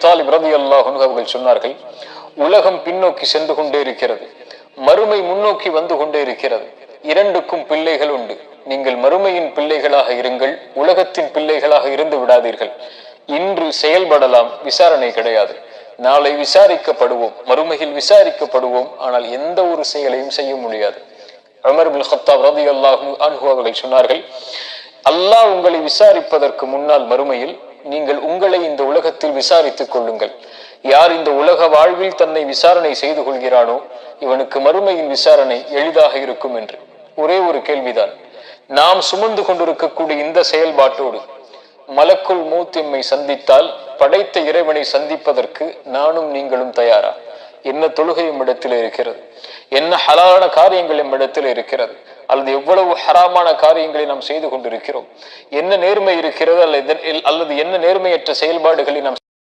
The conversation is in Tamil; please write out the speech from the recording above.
தாலிப் ரலியல்லாஹு அன்ஹு அவர்கள் சொன்னார்கள், உலகம் பின்னோக்கி சென்று கொண்டே இருக்கிறது, மறுமை முன்னோக்கி வந்து கொண்டே இருக்கிறது, இரண்டுக்கும் பிள்ளைகள் உண்டு. நீங்கள் மறுமையின் பிள்ளைகளாக இருங்கள், உலகத்தின் பிள்ளைகளாக இருந்து விடாதீர்கள். இன்று செயல்படலாம், விசாரணை கிடையாது. நாளை விசாரிக்கப்படுவோம், மறுமையில் விசாரிக்கப்படுவோம். ஆனால் எந்த ஒரு செயலையும் செய்ய முடியாது. உமர் இப்னு கத்தாப் ரலியல்லாஹு அன்ஹு அவர்கள் சொன்னார்கள், அல்லாஹ் உங்களை விசாரிப்பதற்கு முன்னால் மறுமையில் நீங்கள் உங்களை இந்த உலகத்தில் விசாரித்துக் கொள்ளுங்கள். யார் இந்த உலக வாழ்வில் தன்னை விசாரணை செய்து கொள்கிறானோ இவனுக்கு மறுமையின் விசாரணை எளிதாக இருக்கும் என்று. ஒரே ஒரு கேள்விதான், நாம் சுமந்து கொண்டிருக்கக்கூடிய இந்த செயல்பாட்டோடு மலக்குல் மௌத் எம்மை சந்தித்தால் படைத்த இறைவனை சந்திப்பதற்கு நானும் நீங்களும் தயாரா? என்ன தொழுகை இடத்தில் இருக்கிறது, என்ன ஹலாலான காரியங்கள் இடத்தில் இருக்கிறது, அல்லது எவ்வளவு ஹராமான காரியங்களை நாம் செய்து கொண்டிருக்கிறோம், என்ன நேர்மை இருக்கிறது அல்லது என்ன நேர்மையற்ற செயல்பாடுகளை நாம்